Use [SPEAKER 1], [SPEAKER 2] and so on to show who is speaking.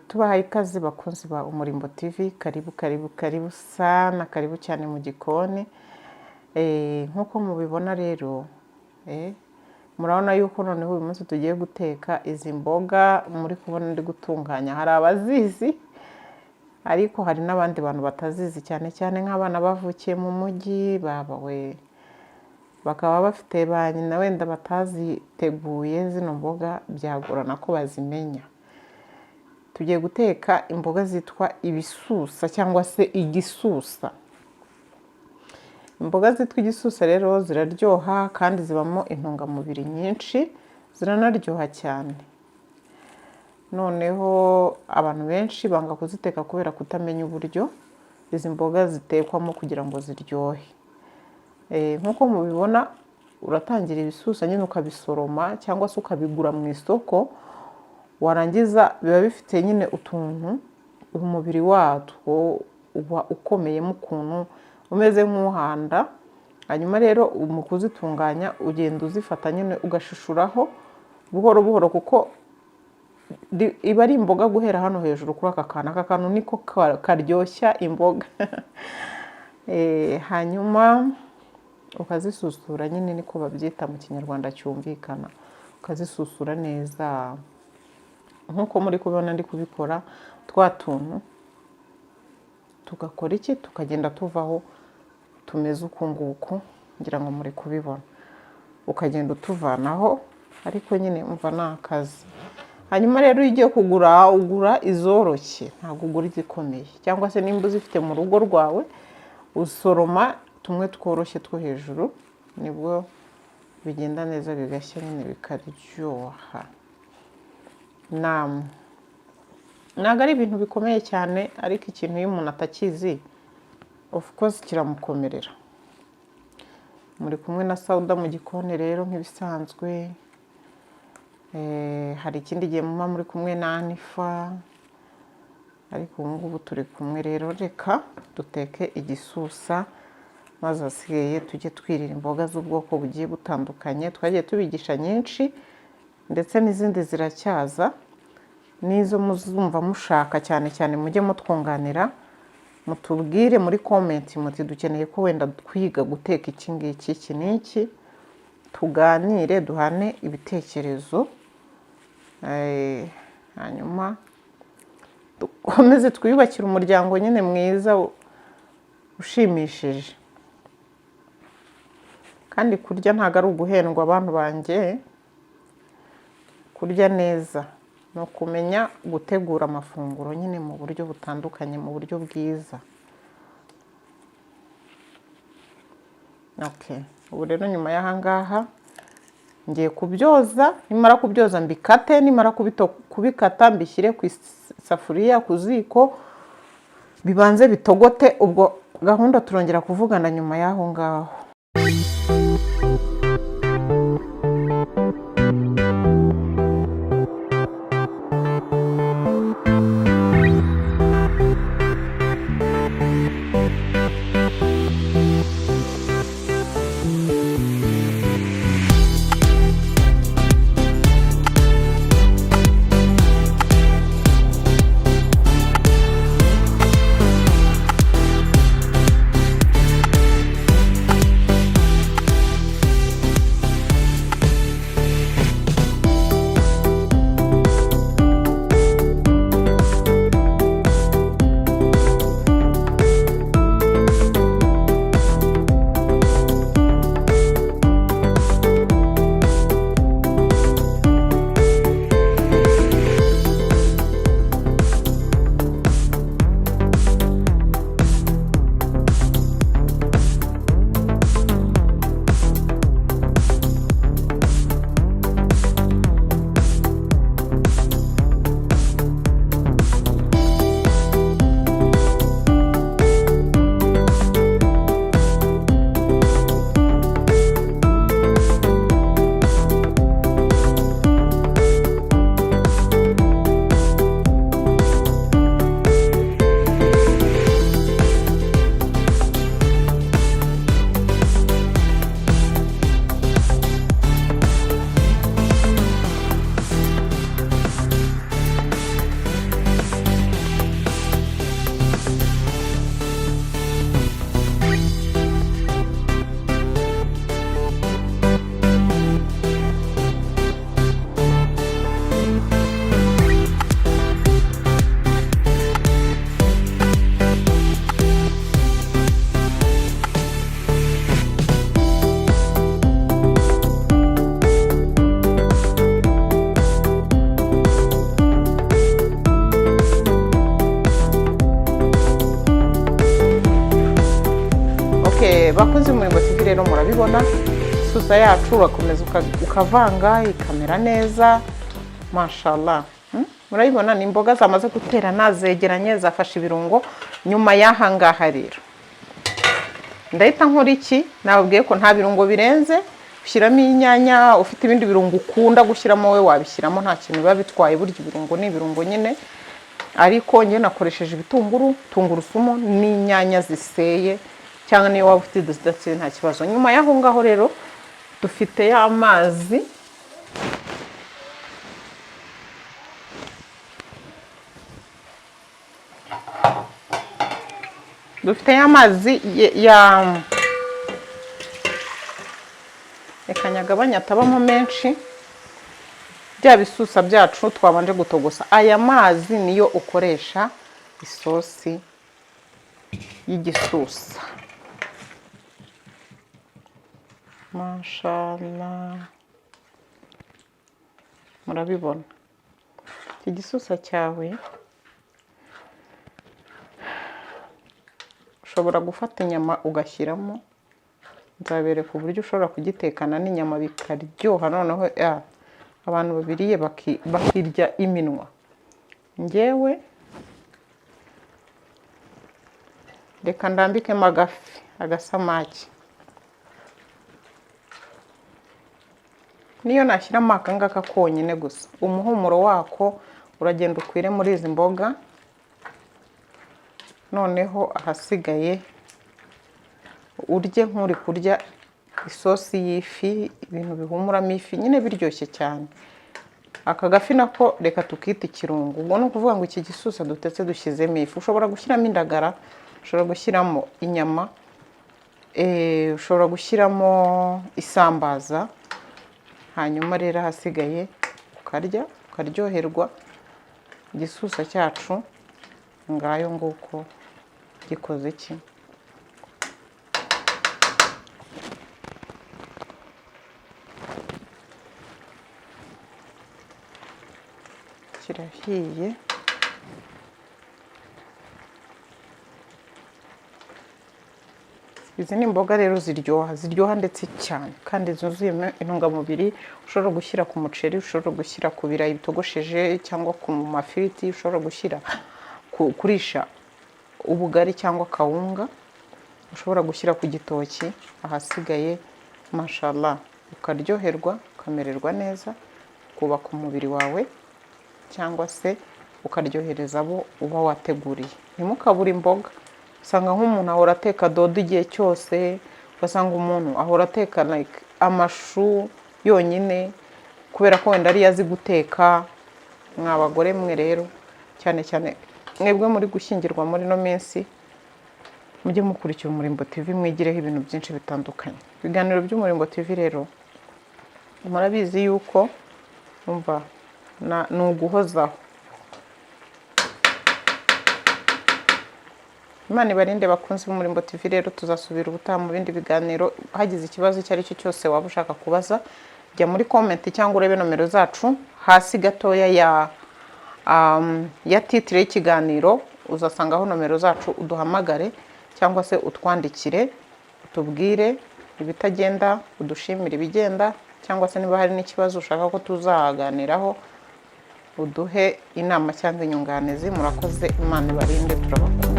[SPEAKER 1] Tubahaye ikaze bakunzi ba Umurimbo TV, karibu sana, karibu cyane mu gikoni. Nkuko mubibona rero, murabona yuko noneho uyu munsi tugiye guteka izi mboga muri kubona ndi gutunganya. Hari abazizi ariko hari n'abandi bantu batazizi, cyane cyane nk'abana bavukiye mu mujyi babawe bakaba bafite ba nyina wenda bataziteguye zino mboga, byagorana ko bazimenya. Tugiye guteka imboga zitwa ibisusa cyangwa se igisusa. Imboga zitwa igisusa rero ziraryoha kandi zibamo intungamubiri nyinshi, ziranaryoha cyane. Noneho abantu benshi banga kuziteka kubera kutamenya uburyo izi mboga zitekwamo kugira ngo ziryohe. Nkuko mubibona, uratangira ibisusa nyine ukabisoroma cyangwa se ukabigura mu isoko, warangiza biba bifite nyine utuntu umubiri watwo uba ukomeyemo ukuntu umeze nk'uhanda. Hanyuma rero mu kuzitunganya ugenda uzifata nyine ugashishuraho buhoro buhoro, kuko iba ari imboga guhera hano hejuru kuri aka kantu niko karyoshya imboga. Hanyuma ukazisusura nyine, niko babyita mu kinyarwanda cyumvikana, ukazisusura neza nkuko muri kubibona ndi kubikora. Twa tuntu tugakora iki, tukagenda tuvaho tumeze uku nguku, ngira ngo muri kubibona, ukagenda utuvanaho, ariko nyine umva ni akazi. Hanyuma rero iyo ugiye kugura, ugura izoroshye, ntabwo ugura izikomeye, cyangwa se nimba uzifite mu rugo rwawe usoroma tumwe tworoshye two hejuru, nibwo bigenda neza bigashya nyine bikaryoha. Ntabwo ari ibintu bikomeye cyane, ariko ikintu iyo umuntu atakizi of course kiramukomerera. Muri kumwe na Sauda mu gikoni rero nk'ibisanzwe. Hari ikindi gihe muba muri kumwe na Anifa, ariko ubu ngubu turi kumwe. Rero reka duteke igisusa, maze asigaye tujye twirira imboga z'ubwoko bugiye butandukanye. Twagiye tubigisha nyinshi ndetse n'izindi ziracyaza, n'izo muzumva mushaka cyane cyane mujye mutwunganira, mutubwire muri comment muti dukeneye ko wenda twiga guteka iki ngiki iki n'iki, tuganire duhane ibitekerezo. Hanyuma dukomeze twiyubakire umuryango nyine mwiza ushimishije. Kandi kurya ntabwo ari uguhendwa abantu banjye, kurya neza ni ukumenya gutegura amafunguro nyine mu buryo butandukanye, mu buryo bwiza. Ubu rero nyuma y'aha ngaha ngiye kubyoza, nimara kubyoza mbikate, nimara kubikata mbishyire ku isafuriya ku ziko bibanze bitogote. Ubwo gahunda turongera kuvugana nyuma y'aho ngaho. bakozi b'Umurimbo TV rero murabibona isusa yacu urakomeza ukavanga ikamera neza mashallah. Murabibona ni imboga zamaze guterana zegeranye zafashe ibirungo. Nyuma y'ahangaha rero ndahita nkora iki, nababwiye ko nta birungo birenze, ushyiramo inyanya, ufite ibindi birungo ukunda gushyiramo we wabishyiramo, nta kintu biba bitwaye, burya ibirungo ni ibirungo nyine. Ariko nge nakoresheje ibitunguru, tungurusumu n'inyanya ziseye, cyangwa niyo waba ufite zidatse nta kibazo. Nyuma y'aho ngaho rero dufite ya mazi reka nyagabanya atabamo menshi, bya bisusa byacu twabanje gutogosa. Aya mazi niyo ukoresha isosi y'igisusa. Mashallah, murabibona iki gisusa cyawe ushobora gufata inyama ugashyiramo, nzabereka uburyo ushobora kugitekana n'inyama bikaryoha, noneho abantu babiriye bakirya iminwa. Ngewe reka ndambikemo agasamaki, niyo nashyiramo aka ngaka konyine gusa, umuhumuro wako uragenda ukwire muri izi mboga. Noneho ahasigaye urye nk'uri kurya isosi y'ifi, ibintu bihumuramo ifi nyine biryoshye cyane. Aka gafi nako reka tukita ikirungo. Ubwo ni ukuvuga ngo iki gisusa dutetse dushyizemo ifi. Ushobora gushyiramo indagara, ushobora gushyiramo inyama, ushobora gushyiramo isambaza. Hanyuma rero ahasigaye ukarya ukaryoherwa. Igisusa cyacu ngayo nguko gikoze iki. Kirahiye. Izi ni imboga rero ziryoha ndetse cyane kandi zuzuyemo intungamubiri. Ushobora gushyira ku muceri, ushobora gushyira ku birayi bitogosheje cyangwa ku mafiriti, ushobora gushyira kurisha ubugari cyangwa kawunga, ushobora gushyira ku gitoki. Ahasigaye mashallah ukaryoherwa, ukamererwa neza, kubaka umubiri wawe cyangwa se ukaryohereza abo uba wateguriye. Ntimukabure imboga. Usanga nk'umuntu ahora ateka dodo igihe cyose, ugasanga umuntu ahora ateka amashu yonyine kubera ko wenda ari azi guteka. Mwa bagore mwe rero cyane cyane mwebwe muri gushyingirwa muri no minsi, mujye mukurikira Umurimbo TV mwigireho ibintu byinshi bitandukanye. Ibiganiro by'Umurimbo TV rero murabizi yuko umva ni uguhozaho. Imana ibarinde bakunzi b'Umurimbo TV rero, tuzasubira ubutaha mu bindi biganiro. Hagize ikibazo icyo ari cyo cyose waba ushaka kubaza, jya muri comment cyangwa urebe nomero zacu hasi gatoya ya titre y'ikiganiro, uzasangaho nomero zacu, uduhamagare cyangwa se utwandikire, utubwire ibitagenda, udushimire ibigenda, cyangwa se niba hari n'ikibazo ushaka ko tuzaganiraho uduhe inama cyangwa inyunganizi. Murakoze, Imana ibarinde, turabakunda.